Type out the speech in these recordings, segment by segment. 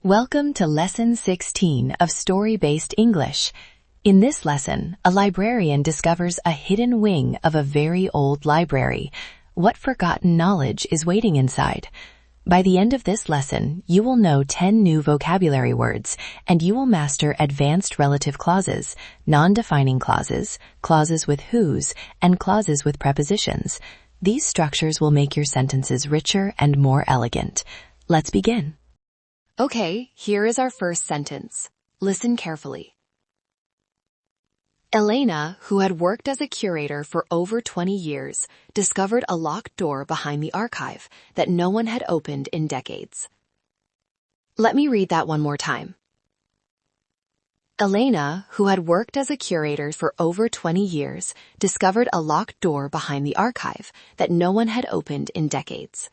Welcome to Lesson 16 of Story-Based English. In this lesson, a librarian discovers a hidden wing of a very old library. What forgotten knowledge is waiting inside? By the end of this lesson, you will know 10 new vocabulary words, and you will master advanced relative clauses, non-defining clauses, clauses with whose, and clauses with prepositions. These structures will make your sentences richer and more elegant. Let's begin. Okay, here is our first sentence. Listen carefully. Elena, who had worked as a curator for over 20 years, discovered a locked door behind the archive that no one had opened in decades. Let me read that one more time. Elena, who had worked as a curator for over 20 years, discovered a locked door behind the archive that no one had opened in decades.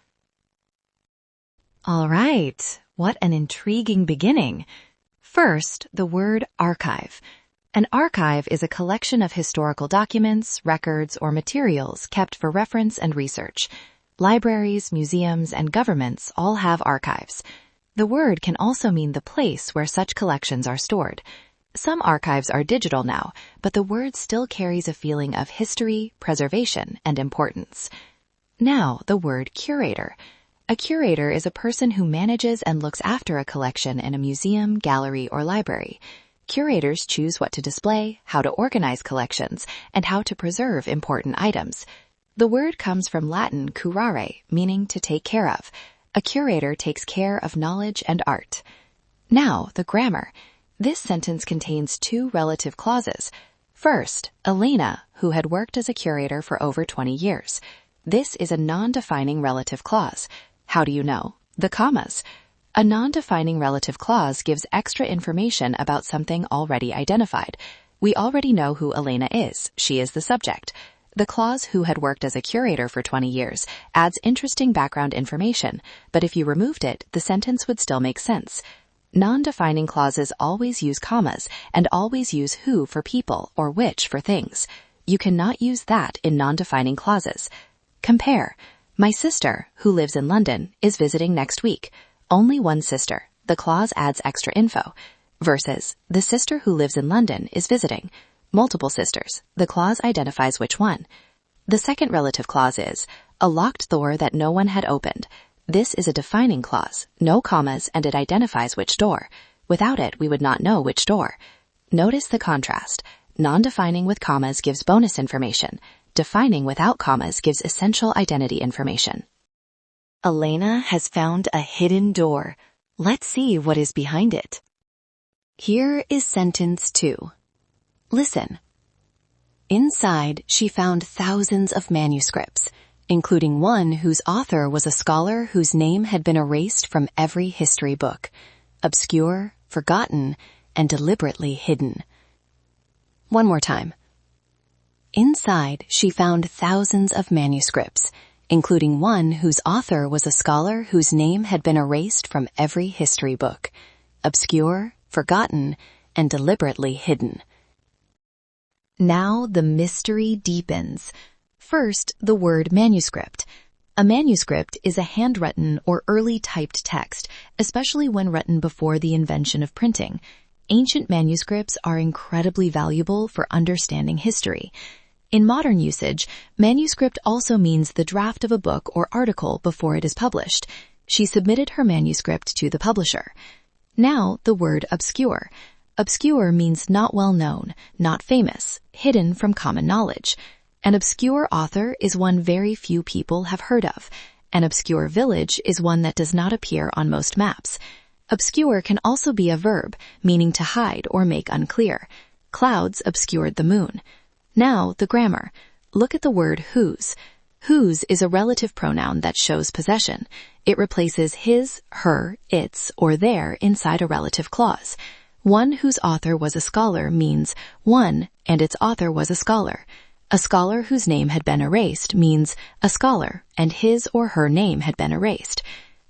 All right. What an intriguing beginning. First, the word archive. An archive is a collection of historical documents, records, or materials kept for reference and research. Libraries, museums, and governments all have archives. The word can also mean the place where such collections are stored. Some archives are digital now, but the word still carries a feeling of history, preservation, and importance. Now, the word curator. A curator is a person who manages and looks after a collection in a museum, gallery, or library. Curators choose what to display, how to organize collections, and how to preserve important items. The word comes from Latin curare, meaning to take care of. A curator takes care of knowledge and art. Now, the grammar. This sentence contains 2 relative clauses. First, Elena, who had worked as a curator for over 20 years. This is a non-defining relative clause. How do you know? The commas. A non-defining relative clause gives extra information about something already identified. We already know who Elena is. She is the subject. The clause who had worked as a curator for 20 years adds interesting background information, but if you removed it, the sentence would still make sense. Non-defining clauses always use commas and always use who for people or which for things. You cannot use that in non-defining clauses. Compare. My sister, who lives in London, is visiting next week. Only one sister. The clause adds extra info. Versus, the sister who lives in London is visiting. Multiple sisters. The clause identifies which one. The second relative clause is, a locked door that no one had opened. This is a defining clause. No commas, and it identifies which door. Without it, we would not know which door. Notice the contrast. Non-defining with commas gives bonus information. Defining without commas gives essential identity information. Elena has found a hidden door. Let's see what is behind it. Here is sentence 2. Listen. Inside, she found thousands of manuscripts, including one whose author was a scholar whose name had been erased from every history book. Obscure, forgotten, and deliberately hidden. One more time. Inside, she found thousands of manuscripts, including one whose author was a scholar whose name had been erased from every history book. Obscure, forgotten, and deliberately hidden. Now the mystery deepens. First, the word manuscript. A manuscript is a handwritten or early typed text, especially when written before the invention of printing. Ancient manuscripts are incredibly valuable for understanding history. In modern usage, manuscript also means the draft of a book or article before it is published. She submitted her manuscript to the publisher. Now, the word obscure. Obscure means not well known, not famous, hidden from common knowledge. An obscure author is one very few people have heard of. An obscure village is one that does not appear on most maps. Obscure can also be a verb, meaning to hide or make unclear. Clouds obscured the moon. Now, the grammar. Look at the word whose. Whose is a relative pronoun that shows possession. It replaces his, her, its, or their inside a relative clause. One whose author was a scholar means one and its author was a scholar. A scholar whose name had been erased means a scholar and his or her name had been erased.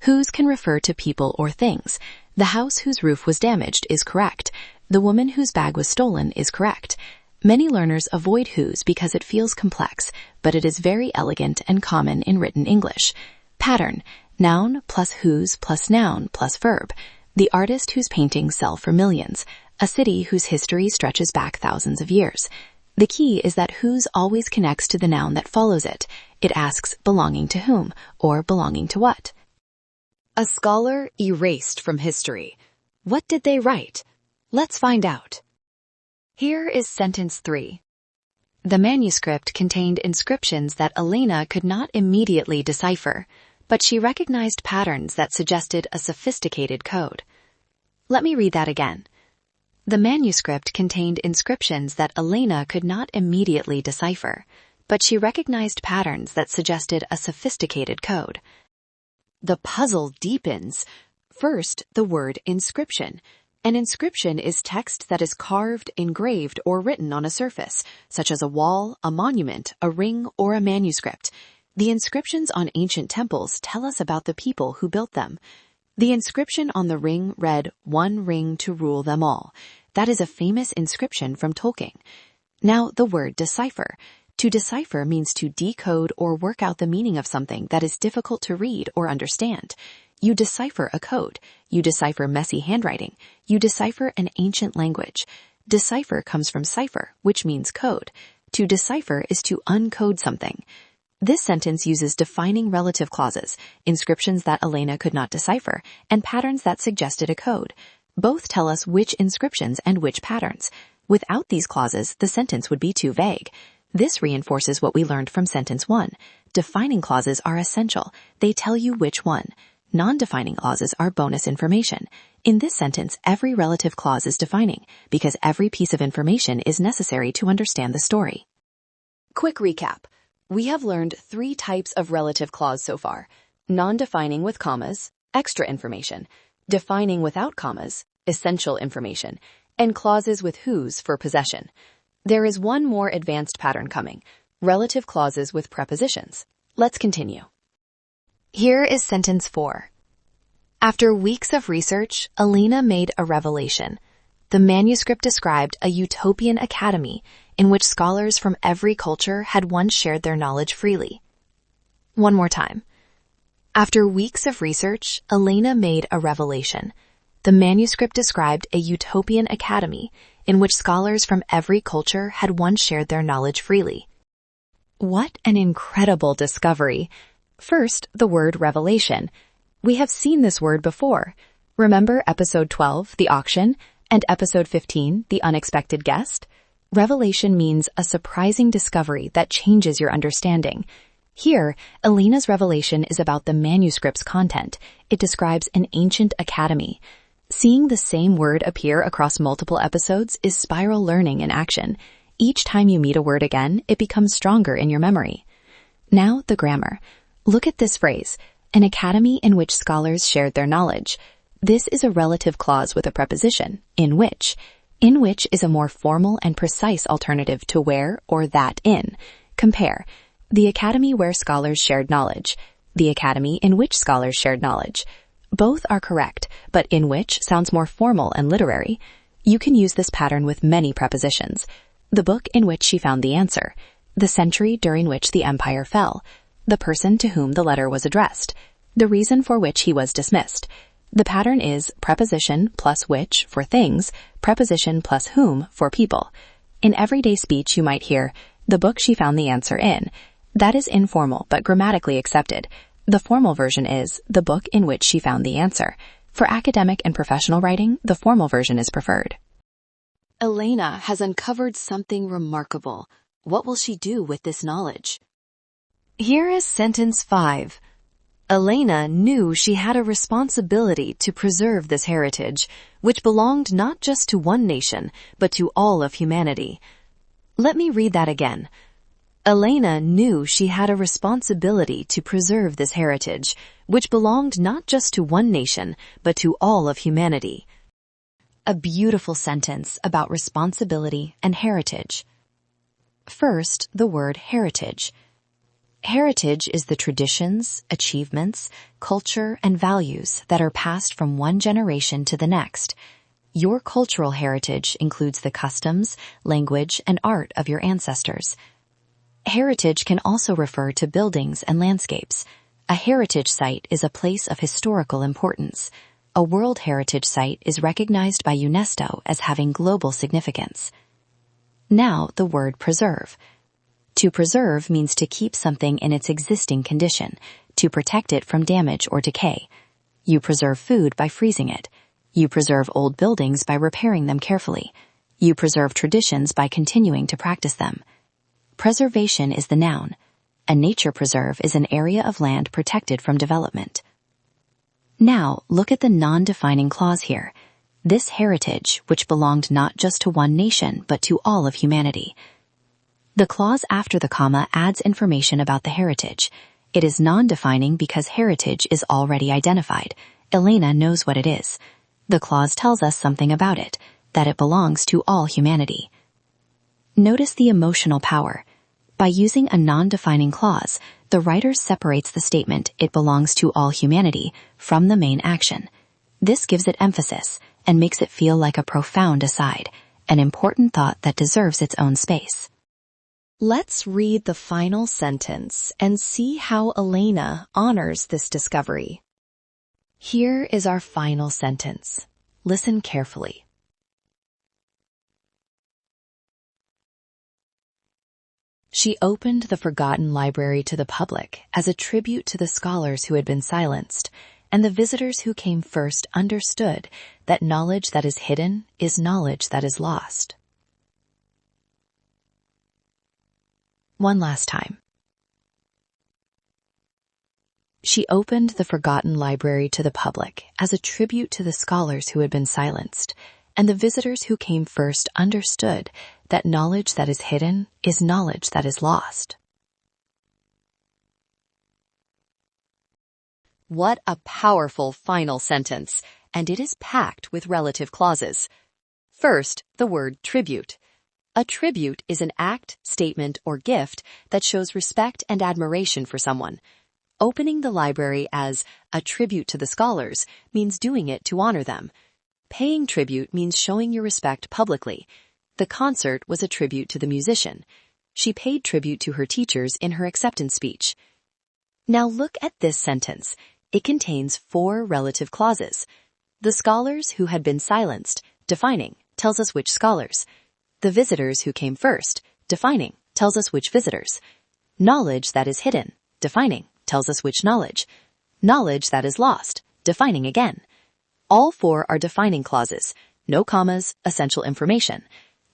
Whose can refer to people or things. The house whose roof was damaged is correct. The woman whose bag was stolen is correct. Many learners avoid whose because it feels complex, but it is very elegant and common in written English. Pattern. Noun plus whose plus noun plus verb. the artist whose paintings sell for millions, a city whose history stretches back thousands of years. The key is that whose always connects to the noun that follows it. It asks belonging to whom or belonging to what. A scholar erased from history. What did they write? Let's find out. Here is sentence 3. The manuscript contained inscriptions that Elena could not immediately decipher, but she recognized patterns that suggested a sophisticated code. Let me read that again. The manuscript contained inscriptions that Elena could not immediately decipher, but she recognized patterns that suggested a sophisticated code. The puzzle deepens. First, the word inscription. An inscription is text that is carved, engraved, or written on a surface, such as a wall, a monument, a ring, or a manuscript. The inscriptions on ancient temples tell us about the people who built them. The inscription on the ring read, "One ring to rule them all." That is a famous inscription from Tolkien. Now, the word decipher. To decipher means to decode or work out the meaning of something that is difficult to read or understand. You decipher a code. You decipher messy handwriting. You decipher an ancient language. Decipher comes from cipher, which means code. To decipher is to uncode something. This sentence uses defining relative clauses, inscriptions that Elena could not decipher, and patterns that suggested a code. Both tell us which inscriptions and which patterns. Without these clauses, the sentence would be too vague. This reinforces what we learned from sentence 1. Defining clauses are essential. They tell you which one. Non-defining clauses are bonus information. In this sentence, every relative clause is defining, because every piece of information is necessary to understand the story. Quick recap. We have learned 3 types of relative clause so far. Non-defining with commas, extra information. Defining without commas, essential information. And clauses with whose for possession. There is one more advanced pattern coming. Relative clauses with prepositions. Let's continue. Here is sentence 4. After weeks of research, Elena made a revelation. The manuscript described a utopian academy in which scholars from every culture had once shared their knowledge freely. One more time. After weeks of research, Elena made a revelation. The manuscript described a utopian academy in which scholars from every culture had once shared their knowledge freely. What an incredible discovery! First, the word revelation. We have seen this word before. Remember episode 12, the auction, and episode 15, the unexpected guest? Revelation means a surprising discovery that changes your understanding. Here, Elena's revelation is about the manuscript's content. It describes an ancient academy. Seeing the same word appear across multiple episodes is spiral learning in action. Each time you meet a word again, it becomes stronger in your memory. Now, the grammar. Look at this phrase, an academy in which scholars shared their knowledge. This is a relative clause with a preposition, in which. In which is a more formal and precise alternative to where or that in. Compare. The academy where scholars shared knowledge. The academy in which scholars shared knowledge. Both are correct, but in which sounds more formal and literary. You can use this pattern with many prepositions. The book in which she found the answer. The century during which the empire fell. The person to whom the letter was addressed. The reason for which he was dismissed. The pattern is preposition plus which for things, preposition plus whom for people. In everyday speech you might hear, the book she found the answer in. That is informal but grammatically accepted. The formal version is the book in which she found the answer. For academic and professional writing, the formal version is preferred. Elena has uncovered something remarkable. What will she do with this knowledge? Here is sentence 5. Elena knew she had a responsibility to preserve this heritage, which belonged not just to one nation, but to all of humanity. Let me read that again. Elena knew she had a responsibility to preserve this heritage, which belonged not just to one nation, but to all of humanity. A beautiful sentence about responsibility and heritage. First, the word heritage. Heritage is the traditions, achievements, culture, and values that are passed from one generation to the next. Your cultural heritage includes the customs, language, and art of your ancestors. Heritage can also refer to buildings and landscapes. A heritage site is a place of historical importance. A World Heritage Site is recognized by UNESCO as having global significance. Now, the word preserve. To preserve means to keep something in its existing condition, to protect it from damage or decay. You preserve food by freezing it. You preserve old buildings by repairing them carefully. You preserve traditions by continuing to practice them. Preservation is the noun. A nature preserve is an area of land protected from development. Now, look at the non-defining clause here. This heritage, which belonged not just to one nation, but to all of humanity. The clause after the comma adds information about the heritage. It is non-defining because heritage is already identified. Elena knows what it is. The clause tells us something about it, that it belongs to all humanity. Notice the emotional power. By using a non-defining clause, the writer separates the statement, "it belongs to all humanity," from the main action. This gives it emphasis and makes it feel like a profound aside, an important thought that deserves its own space. Let's read the final sentence and see how Elena honors this discovery. Here is our final sentence. Listen carefully. She opened the forgotten library to the public as a tribute to the scholars who had been silenced, and the visitors who came first understood that knowledge that is hidden is knowledge that is lost. One last time. She opened the forgotten library to the public as a tribute to the scholars who had been silenced, and the visitors who came first understood that knowledge that is hidden is knowledge that is lost. What a powerful final sentence, and it is packed with relative clauses. First, the word tribute. A tribute is an act, statement, or gift that shows respect and admiration for someone. Opening the library as a tribute to the scholars means doing it to honor them. Paying tribute means showing your respect publicly. The concert was a tribute to the musician. She paid tribute to her teachers in her acceptance speech. Now look at this sentence. It contains 4 relative clauses. The scholars who had been silenced, defining, tells us which scholars. The visitors who came first, defining, tells us which visitors. Knowledge that is hidden, defining, tells us which knowledge. Knowledge that is lost, defining again. All 4 are defining clauses, no commas, essential information.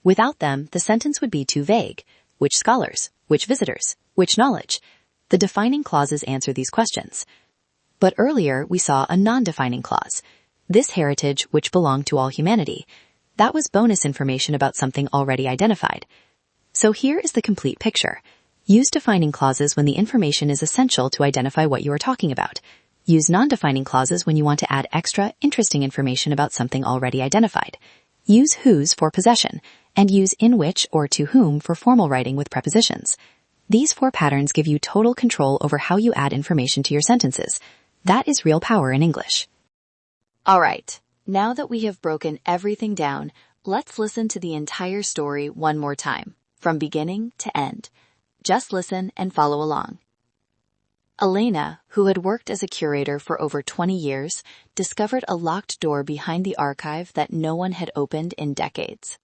Without them, the sentence would be too vague. Which scholars? Which visitors? Which knowledge? The defining clauses answer these questions. But earlier, we saw a non-defining clause. This heritage, which belonged to all humanity. That was bonus information about something already identified. So here is the complete picture. Use defining clauses when the information is essential to identify what you are talking about. Use non-defining clauses when you want to add extra, interesting information about something already identified. Use whose for possession, and use in which or to whom for formal writing with prepositions. These 4 patterns give you total control over how you add information to your sentences. That is real power in English. All right, now that we have broken everything down, let's listen to the entire story one more time, from beginning to end. Just listen and follow along. Elena, who had worked as a curator for over 20 years, discovered a locked door behind the archive that no one had opened in decades.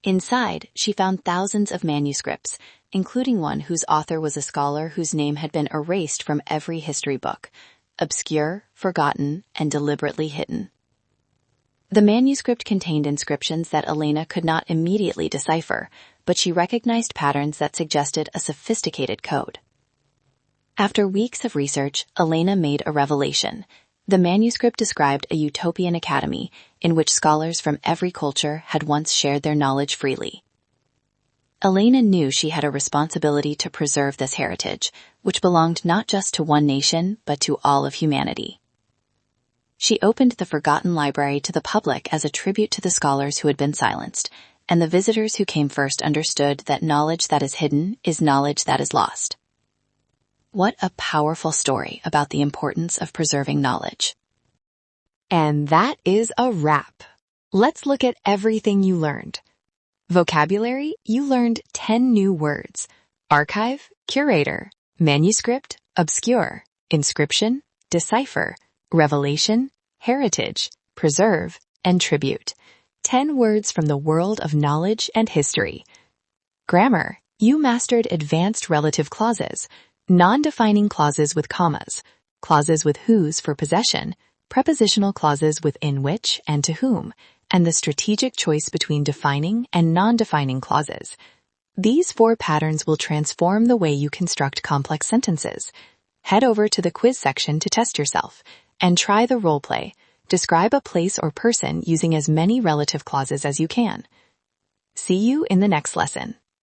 Inside, she found thousands of manuscripts, including one whose author was a scholar whose name had been erased from every history book, obscure, forgotten, and deliberately hidden. The manuscript contained inscriptions that Elena could not immediately decipher, but she recognized patterns that suggested a sophisticated code. After weeks of research, Elena made a revelation. The manuscript described a utopian academy in which scholars from every culture had once shared their knowledge freely. Elena knew she had a responsibility to preserve this heritage, which belonged not just to one nation, but to all of humanity. She opened the forgotten library to the public as a tribute to the scholars who had been silenced, and the visitors who came first understood that knowledge that is hidden is knowledge that is lost. What a powerful story about the importance of preserving knowledge. And that is a wrap. Let's look at everything you learned. Vocabulary, you learned 10 new words. Archive, curator, manuscript, obscure, inscription, decipher, revelation, heritage, preserve, and tribute. 10 words from the world of knowledge and history. Grammar. You mastered advanced relative clauses, non-defining clauses with commas, clauses with whose for possession, prepositional clauses with in which and to whom, and the strategic choice between defining and non-defining clauses. These 4 patterns will transform the way you construct complex sentences. Head over to the quiz section to test yourself and try the role play. Describe a place or person using as many relative clauses as you can. See you in the next lesson.